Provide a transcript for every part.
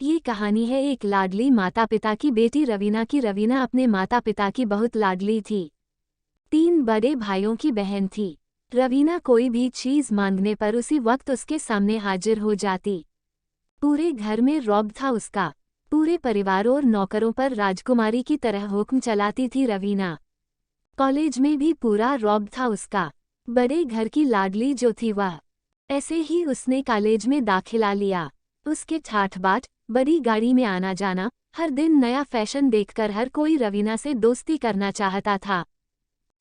ये कहानी है एक लाडली माता पिता की बेटी रवीना की। रवीना अपने माता पिता की बहुत लाडली थी। 3 बड़े भाइयों की बहन थी। रवीना कोई भी चीज मांगने पर उसी वक्त उसके सामने हाजिर हो जाती। पूरे घर में रौब था उसका। पूरे परिवार और नौकरों पर राजकुमारी की तरह हुक्म चलाती थी रवीना। कॉलेज में भी पूरा रौब था उसका। बड़े घर की लाडली जो थी वह। ऐसे ही उसने कॉलेज में दाखिला लिया। उसके ठाठ बाट, बड़ी गाड़ी में आना जाना, हर दिन नया फैशन देखकर हर कोई रवीना से दोस्ती करना चाहता था।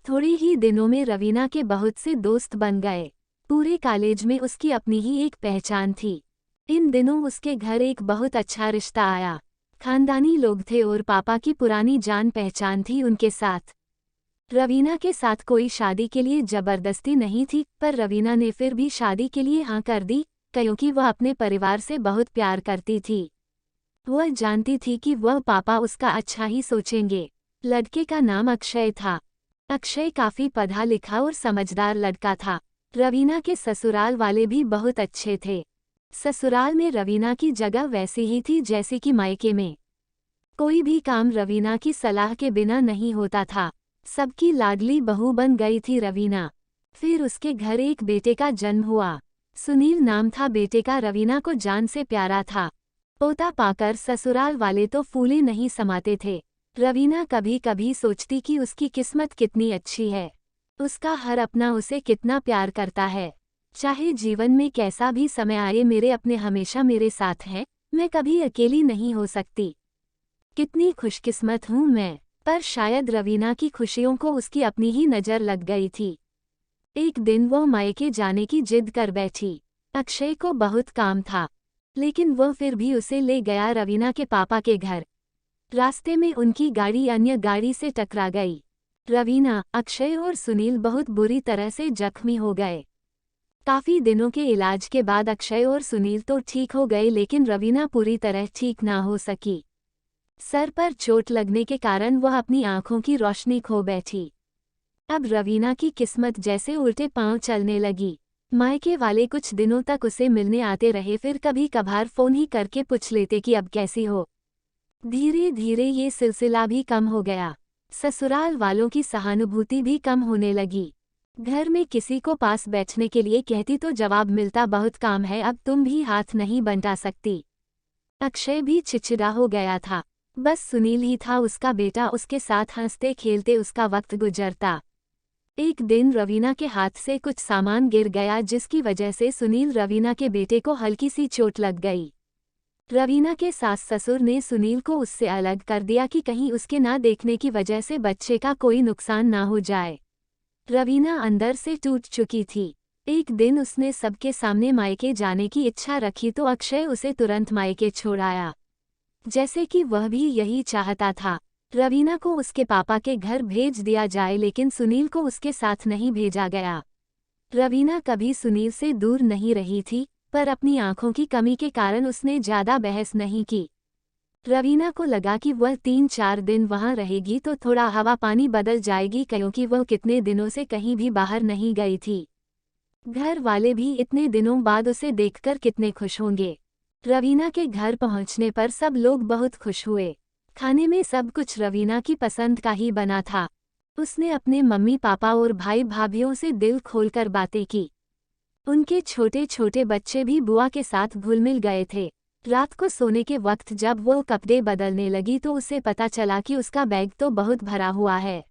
थोड़े ही दिनों में रवीना के बहुत से दोस्त बन गए। पूरे कॉलेज में उसकी अपनी ही एक पहचान थी। इन दिनों उसके घर एक बहुत अच्छा रिश्ता आया। खानदानी लोग थे और पापा की पुरानी जान पहचान थी उनके साथ। रवीना के साथ कोई शादी के लिए जबरदस्ती नहीं थी, पर रवीना ने फिर भी शादी के लिए हाँ कर दी, क्योंकि वह अपने परिवार से बहुत प्यार करती थी। वह जानती थी कि वह पापा उसका अच्छा ही सोचेंगे। लड़के का नाम अक्षय था। अक्षय काफी पढ़ा लिखा और समझदार लड़का था। रवीना के ससुराल वाले भी बहुत अच्छे थे। ससुराल में रवीना की जगह वैसी ही थी जैसी कि मायके में। कोई भी काम रवीना की सलाह के बिना नहीं होता था। सबकी लाडली बहू बन गई थी रवीना। फिर उसके घर एक बेटे का जन्म हुआ। सुनील नाम था बेटे का। रवीना को जान से प्यारा था। पोता पाकर ससुराल वाले तो फूले नहीं समाते थे। रवीना कभी कभी सोचती कि उसकी किस्मत कितनी अच्छी है। उसका हर अपना उसे कितना प्यार करता है। चाहे जीवन में कैसा भी समय आए, मेरे अपने हमेशा मेरे साथ हैं। मैं कभी अकेली नहीं हो सकती। कितनी खुशकिस्मत हूँ मैं। पर शायद रवीना की खुशियों को उसकी अपनी ही नज़र लग गई थी। एक दिन वह मायके जाने की जिद कर बैठी। अक्षय को बहुत काम था, लेकिन वह फिर भी उसे ले गया रवीना के पापा के घर। रास्ते में उनकी गाड़ी अन्य गाड़ी से टकरा गई। रवीना, अक्षय और सुनील बहुत बुरी तरह से जख्मी हो गए। काफी दिनों के इलाज के बाद अक्षय और सुनील तो ठीक हो गए, लेकिन रवीना पूरी तरह ठीक ना हो सकी। सर पर चोट लगने के कारण वह अपनी आंखों की रोशनी खो बैठी। अब रवीना की किस्मत जैसे उल्टे पांव चलने लगी। मायके वाले कुछ दिनों तक उसे मिलने आते रहे, फिर कभी कभार फोन ही करके पूछ लेते कि अब कैसी हो। धीरे धीरे ये सिलसिला भी कम हो गया। ससुराल वालों की सहानुभूति भी कम होने लगी। घर में किसी को पास बैठने के लिए कहती तो जवाब मिलता, बहुत काम है, अब तुम भी हाथ नहीं बंटा सकती। अक्षय भी चिड़चिड़ा हो गया था। बस सुनील ही था उसका बेटा, उसके साथ हंसते खेलते उसका वक्त गुजरता। एक दिन रवीना के हाथ से कुछ सामान गिर गया, जिसकी वजह से सुनील रवीना के बेटे को हल्की सी चोट लग गई। रवीना के सास ससुर ने सुनील को उससे अलग कर दिया कि कहीं उसके ना देखने की वजह से बच्चे का कोई नुकसान ना हो जाए। रवीना अंदर से टूट चुकी थी। एक दिन उसने सबके सामने मायके जाने की इच्छा रखी तो अक्षय उसे तुरंत मायके छोड़ आया, जैसे कि वह भी यही चाहता था। रवीना को उसके पापा के घर भेज दिया जाए, लेकिन सुनील को उसके साथ नहीं भेजा गया। रवीना कभी सुनील से दूर नहीं रही थी, पर अपनी आंखों की कमी के कारण उसने ज्यादा बहस नहीं की। रवीना को लगा कि वह 3-4 दिन वहां रहेगी तो थोड़ा हवा पानी बदल जाएगी, क्योंकि वह कितने दिनों से कहीं भी बाहर नहीं गई थी। घर वाले भी इतने दिनों बाद उसे देखकर कितने खुश होंगे। रवीना के घर पहुंचने पर सब लोग बहुत खुश हुए। खाने में सब कुछ रवीना की पसंद का ही बना था। उसने अपने मम्मी पापा और भाई भाभीयों से दिल खोलकर बातें की। उनके छोटे छोटे बच्चे भी बुआ के साथ घुल मिल गए थे। रात को सोने के वक्त जब वो कपड़े बदलने लगी तो उसे पता चला कि उसका बैग तो बहुत भरा हुआ है।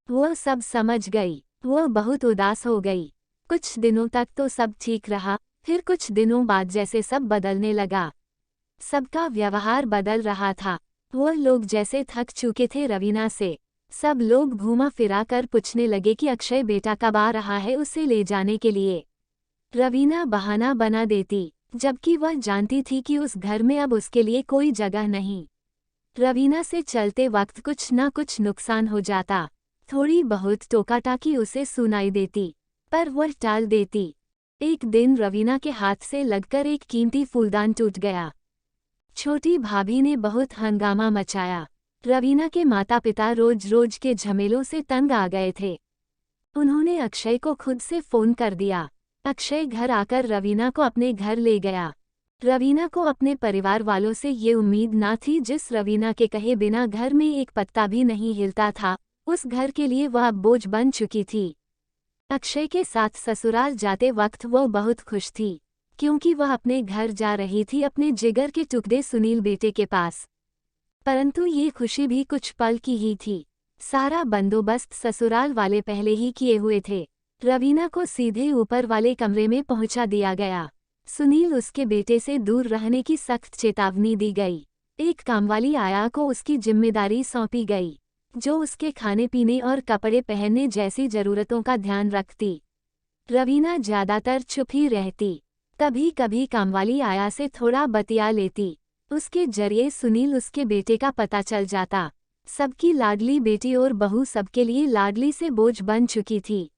वह सब समझ गई। वह बहुत उदास हो गई। कुछ दिनों तक तो सब ठीक रहा, फिर कुछ दिनों बाद जैसे सब बदलने लगा। सबका व्यवहार बदल रहा था। वह लोग जैसे थक चुके थे रवीना से। सब लोग घूमा फिरा कर पूछने लगे कि अक्षय बेटा कब आ रहा है उसे ले जाने के लिए। रवीना बहाना बना देती, जबकि वह जानती थी कि उस घर में अब उसके लिए कोई जगह नहीं। रवीना से चलते वक्त कुछ ना कुछ नुकसान हो जाता। थोड़ी बहुत टोकाटाकी उसे सुनाई देती, पर वह टाल देती। एक दिन रवीना के हाथ से लगकर एक कीमती फूलदान टूट गया। छोटी भाभी ने बहुत हंगामा मचाया। रवीना के माता पिता रोज रोज के झमेलों से तंग आ गए थे। उन्होंने अक्षय को खुद से फोन कर दिया। अक्षय घर आकर रवीना को अपने घर ले गया। रवीना को अपने परिवार वालों से ये उम्मीद ना थी। जिस रवीना के कहे बिना घर में एक पत्ता भी नहीं हिलता था, उस घर के लिए वह अब बोझ बन चुकी थी। अक्षय के साथ ससुराल जाते वक्त वो बहुत खुश थी, क्योंकि वह अपने घर जा रही थी, अपने जिगर के टुकड़े सुनील बेटे के पास। परंतु ये खुशी भी कुछ पल की ही थी। सारा बंदोबस्त ससुराल वाले पहले ही किए हुए थे। रवीना को सीधे ऊपर वाले कमरे में पहुंचा दिया गया। सुनील उसके बेटे से दूर रहने की सख्त चेतावनी दी गई। एक कामवाली आया को उसकी जिम्मेदारी सौंपी गई, जो उसके खाने पीने और कपड़े पहनने जैसी जरूरतों का ध्यान रखती। रवीना ज्यादातर चुप ही रहती। कभी कभी कामवाली आया से थोड़ा बतिया लेती। उसके जरिए सुनील उसके बेटे का पता चल जाता। सबकी लाडली बेटी और बहू सबके लिए लाडली से बोझ बन चुकी थी।